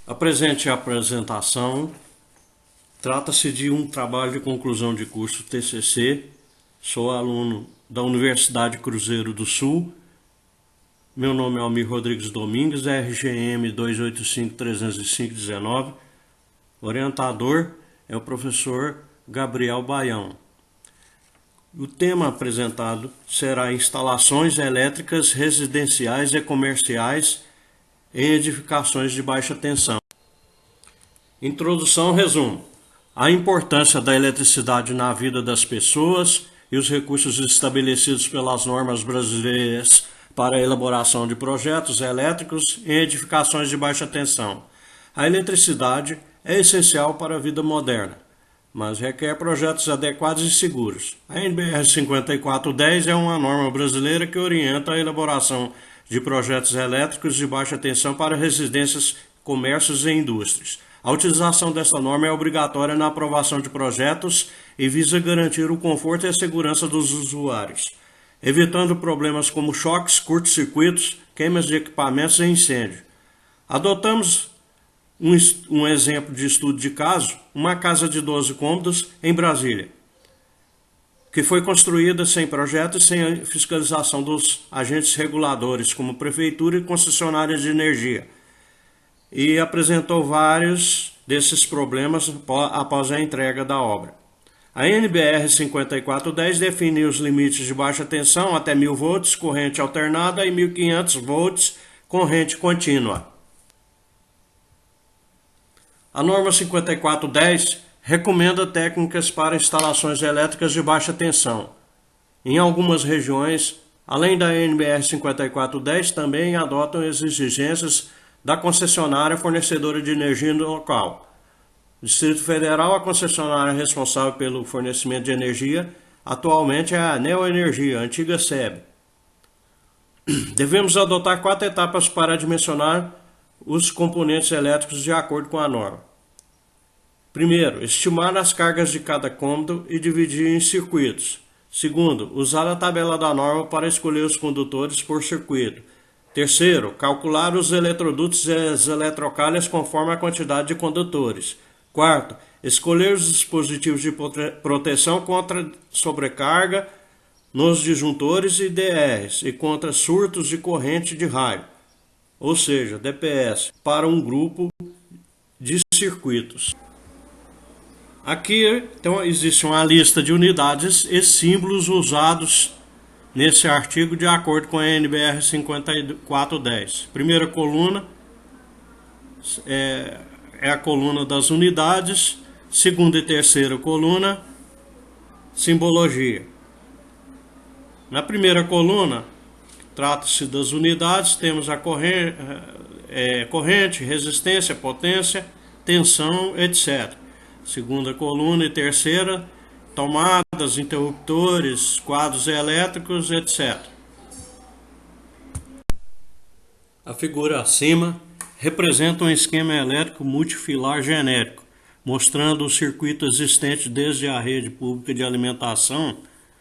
A presente apresentação trata-se de um trabalho de conclusão de curso TCC. Sou aluno da Universidade Cruzeiro do Sul. Meu nome é Almir Rodrigues Domingues, RGM 285-305-19. Orientador é o professor Gabriel Baião. O tema apresentado será instalações elétricas residenciais e comerciais em edificações de baixa tensão. Introdução, resumo. A importância da eletricidade na vida das pessoas e os recursos estabelecidos pelas normas brasileiras para a elaboração de projetos elétricos em edificações de baixa tensão. A eletricidade é essencial para a vida moderna, mas requer projetos adequados e seguros. A NBR 5410 é uma norma brasileira que orienta a elaboração de projetos elétricos de baixa tensão para residências, comércios e indústrias. A utilização desta norma é obrigatória na aprovação de projetos e visa garantir o conforto e a segurança dos usuários, evitando problemas como choques, curtos-circuitos, queimas de equipamentos e incêndio. Adotamos um exemplo de estudo de caso, uma casa de 12 cômodos em Brasília, que foi construída sem projeto e sem a fiscalização dos agentes reguladores, como prefeitura e concessionárias de energia, e apresentou vários desses problemas após a entrega da obra. A NBR 5410 define os limites de baixa tensão até 1000 volts, corrente alternada, e 1500 volts, corrente contínua. A norma 5410 recomenda técnicas para instalações elétricas de baixa tensão. Em algumas regiões, além da NBR 5410, também adotam as exigências da concessionária fornecedora de energia no local. No Distrito Federal, a concessionária responsável pelo fornecimento de energia atualmente é a Neoenergia, antiga SEB. Devemos adotar 4 etapas para dimensionar os componentes elétricos de acordo com a norma. Primeiro, estimar as cargas de cada cômodo e dividir em circuitos. Segundo, usar a tabela da norma para escolher os condutores por circuito. Terceiro, calcular os eletrodutos e as eletrocalhas conforme a quantidade de condutores. Quarto, escolher os dispositivos de proteção contra sobrecarga nos disjuntores e DRs e contra surtos de corrente de raio, ou seja, DPS, para um grupo de circuitos. Aqui então, existe uma lista de unidades e símbolos usados nesse artigo de acordo com a NBR 5410. Primeira coluna é a coluna das unidades, segunda e terceira coluna, simbologia. Na primeira coluna, trata-se das unidades, temos a corrente, resistência, potência, tensão, etc. Segunda coluna e terceira, tomadas, interruptores, quadros elétricos, etc. A figura acima representa um esquema elétrico multifilar genérico, mostrando o circuito existente desde a rede pública de alimentação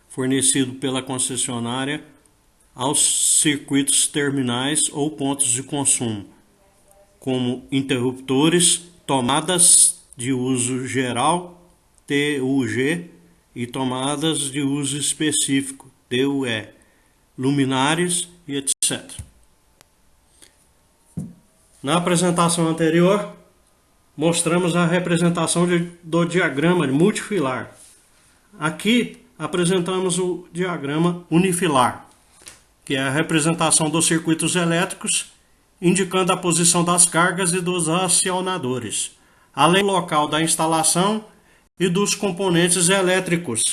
fornecido pela concessionária aos circuitos terminais ou pontos de consumo, como interruptores, tomadas de uso geral, TUG, e tomadas de uso específico, TUE, luminares e etc. Na apresentação anterior, mostramos a representação do diagrama de multifilar. Aqui apresentamos o diagrama unifilar, que é a representação dos circuitos elétricos, indicando a posição das cargas e dos acionadores, além do local da instalação e dos componentes elétricos.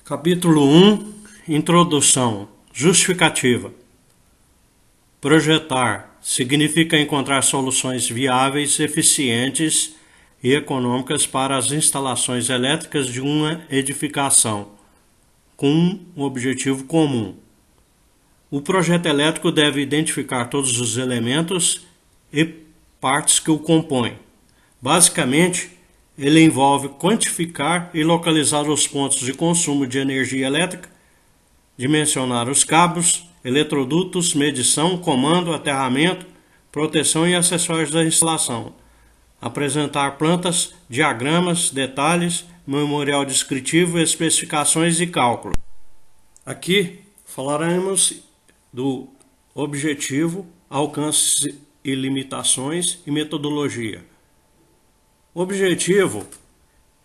Capítulo 1. Introdução. Justificativa. Projetar significa encontrar soluções viáveis, eficientes e econômicas para as instalações elétricas de uma edificação, com um objetivo comum. O projeto elétrico deve identificar todos os elementos e partes que o compõem. Basicamente, ele envolve quantificar e localizar os pontos de consumo de energia elétrica, dimensionar os cabos, eletrodutos, medição, comando, aterramento, proteção e acessórios da instalação. Apresentar plantas, diagramas, detalhes, memorial descritivo, especificações e cálculo. Aqui falaremos do objetivo, alcance e limitações e metodologia. O objetivo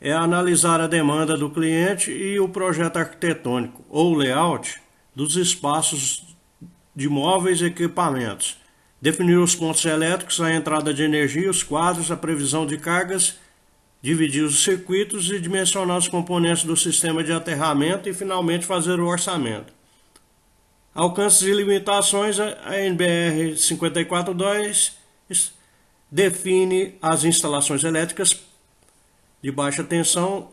é analisar a demanda do cliente e o projeto arquitetônico ou layout dos espaços de móveis e equipamentos. Definir os pontos elétricos, a entrada de energia, os quadros, a previsão de cargas, dividir os circuitos e dimensionar os componentes do sistema de aterramento e finalmente fazer o orçamento. Alcances e limitações, a NBR 542 define as instalações elétricas de baixa tensão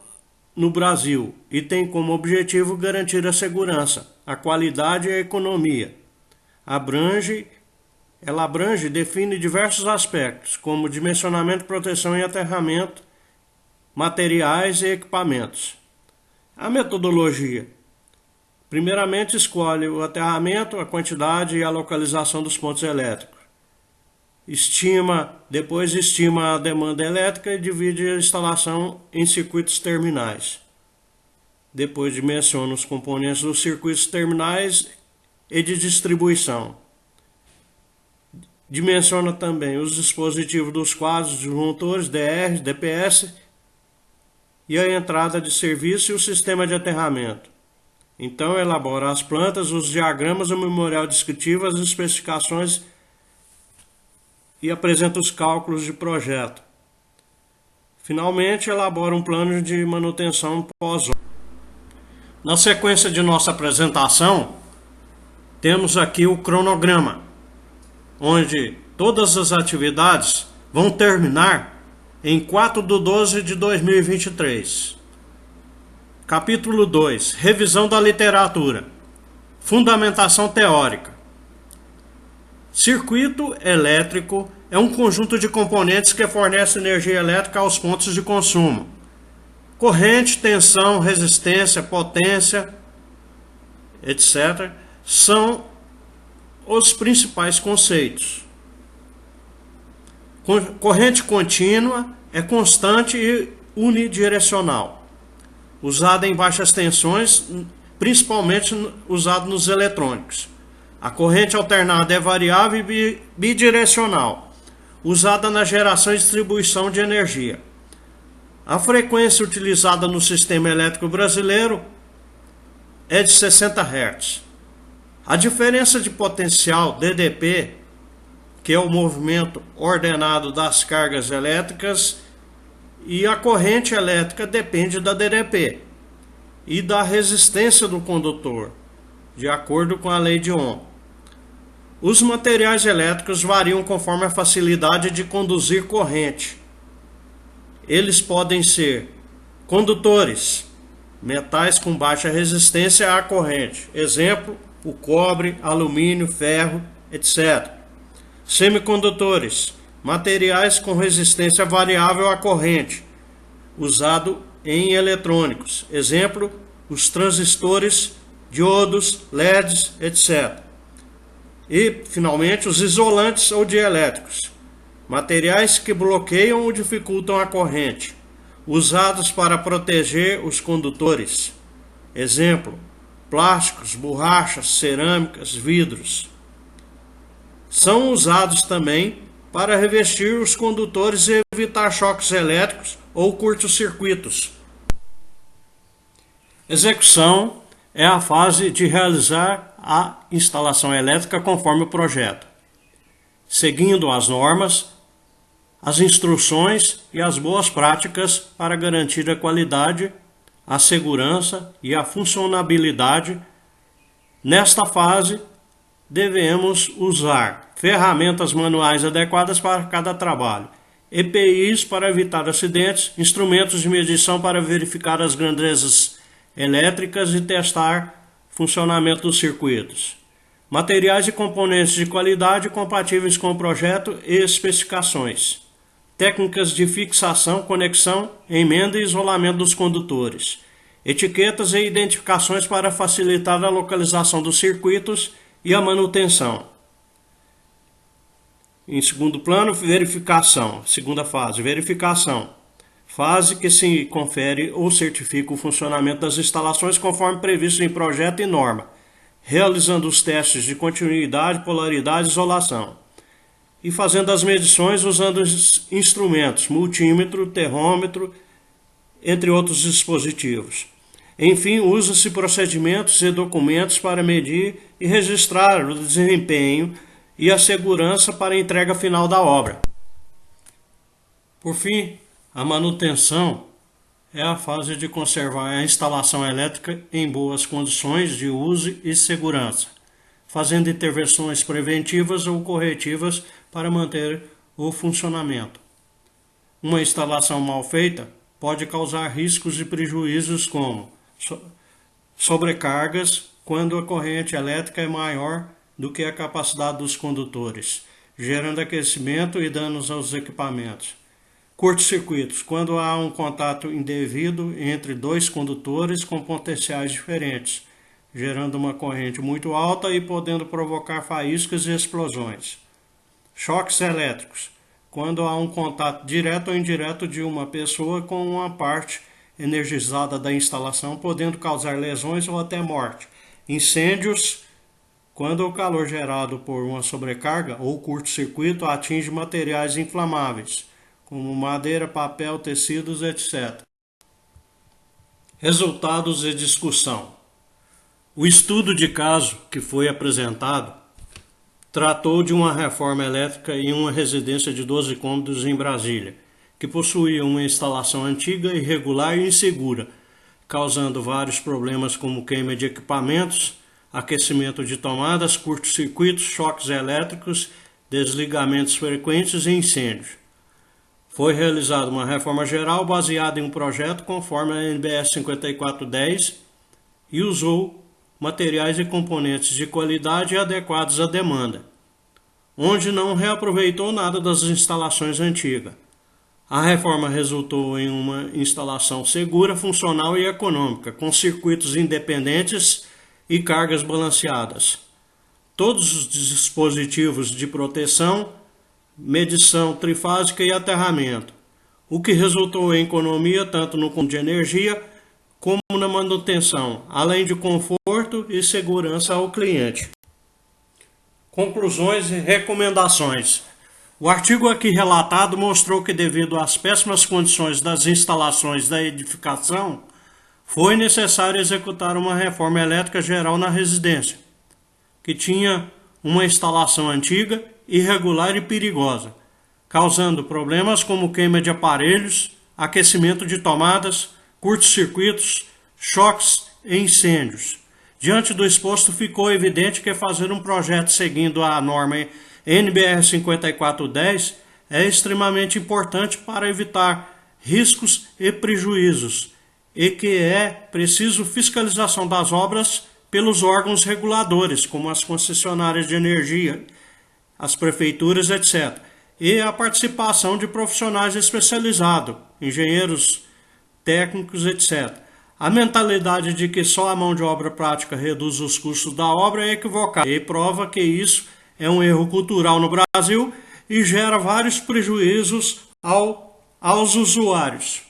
no Brasil e tem como objetivo garantir a segurança, a qualidade e a economia. Ela abrange e define diversos aspectos, como dimensionamento, proteção e aterramento, materiais e equipamentos. A metodologia. Primeiramente, escolhe o aterramento, a quantidade e a localização dos pontos elétricos. Depois estima a demanda elétrica e divide a instalação em circuitos terminais. Depois dimensiona os componentes dos circuitos terminais e de distribuição. Dimensiona também os dispositivos dos quadros, disjuntores, DRs, DPS e a entrada de serviço e o sistema de aterramento. Então elabora as plantas, os diagramas, o memorial descritivo, as especificações e apresenta os cálculos de projeto. Finalmente, elabora um plano de manutenção pós-obra. Na sequência de nossa apresentação, temos aqui o cronograma, onde todas as atividades vão terminar em 4/12/2023. Capítulo 2. Revisão da literatura. Fundamentação teórica. Circuito elétrico é um conjunto de componentes que fornece energia elétrica aos pontos de consumo. Corrente, tensão, resistência, potência, etc. são os principais conceitos. Corrente contínua é constante e unidirecional, usada em baixas tensões, principalmente usado nos eletrônicos. A corrente alternada é variável e bidirecional, usada na geração e distribuição de energia. A frequência utilizada no sistema elétrico brasileiro é de 60 Hz. A diferença de potencial DDP, que é o movimento ordenado das cargas elétricas, e a corrente elétrica depende da DDP e da resistência do condutor, de acordo com a lei de Ohm. Os materiais elétricos variam conforme a facilidade de conduzir corrente. Eles podem ser condutores, metais com baixa resistência à corrente, exemplo, o cobre, alumínio, ferro, etc. Semicondutores, materiais com resistência variável à corrente, usado em eletrônicos, exemplo, os transistores, diodos, LEDs, etc. E, finalmente, os isolantes ou dielétricos, materiais que bloqueiam ou dificultam a corrente, usados para proteger os condutores, exemplo, plásticos, borrachas, cerâmicas, vidros. São usados também para revestir os condutores e evitar choques elétricos ou curtos-circuitos. Execução é a fase de realizar a instalação elétrica conforme o projeto, seguindo as normas, as instruções e as boas práticas para garantir a qualidade, a segurança e a funcionabilidade. Nesta fase, devemos usar ferramentas manuais adequadas para cada trabalho, EPIs para evitar acidentes, instrumentos de medição para verificar as grandezas elétricas e testar funcionamento dos circuitos, materiais e componentes de qualidade compatíveis com o projeto e especificações, técnicas de fixação, conexão, emenda e isolamento dos condutores, etiquetas e identificações para facilitar a localização dos circuitos e a manutenção. Em segundo plano, verificação. Segunda fase, verificação. Fase que se confere ou certifica o funcionamento das instalações conforme previsto em projeto e norma, realizando os testes de continuidade, polaridade e isolação, e fazendo as medições usando os instrumentos multímetro, termômetro, entre outros dispositivos. Enfim, usa-se procedimentos e documentos para medir e registrar o desempenho e a segurança para a entrega final da obra. Por fim, a manutenção é a fase de conservar a instalação elétrica em boas condições de uso e segurança, fazendo intervenções preventivas ou corretivas para manter o funcionamento. Uma instalação mal feita pode causar riscos e prejuízos como sobrecargas quando a corrente elétrica é maior do que a capacidade dos condutores, gerando aquecimento e danos aos equipamentos. Curtos-circuitos, quando há um contato indevido entre dois condutores com potenciais diferentes, gerando uma corrente muito alta e podendo provocar faíscas e explosões. Choques elétricos, quando há um contato direto ou indireto de uma pessoa com uma parte energizada da instalação, podendo causar lesões ou até morte. Incêndios, quando o calor gerado por uma sobrecarga ou curto-circuito atinge materiais inflamáveis, como madeira, papel, tecidos, etc. Resultados e discussão. O estudo de caso que foi apresentado tratou de uma reforma elétrica em uma residência de 12 cômodos em Brasília, que possuía uma instalação antiga, irregular e insegura, causando vários problemas como queima de equipamentos, aquecimento de tomadas, curtos-circuitos, choques elétricos, desligamentos frequentes e incêndios. Foi realizada uma reforma geral baseada em um projeto conforme a NBS 5410 e usou materiais e componentes de qualidade adequados à demanda, onde não reaproveitou nada das instalações antigas. A reforma resultou em uma instalação segura, funcional e econômica, com circuitos independentes e cargas balanceadas. Todos os dispositivos de proteção, medição trifásica e aterramento, o que resultou em economia tanto no consumo de energia como na manutenção, além de conforto e segurança ao cliente. Conclusões e recomendações. O artigo aqui relatado mostrou que, devido às péssimas condições das instalações da edificação, foi necessário executar uma reforma elétrica geral na residência, que tinha uma instalação antiga, irregular e perigosa, causando problemas como queima de aparelhos, aquecimento de tomadas, curtos-circuitos, choques e incêndios. Diante do exposto, ficou evidente que fazer um projeto seguindo a norma NBR 5410 é extremamente importante para evitar riscos e prejuízos, e que é preciso fiscalização das obras pelos órgãos reguladores, como as concessionárias de energia, as prefeituras, etc., e a participação de profissionais especializados, engenheiros, técnicos, etc. A mentalidade de que só a mão de obra prática reduz os custos da obra é equivocada e prova que isso é um erro cultural no Brasil e gera vários prejuízos aos usuários.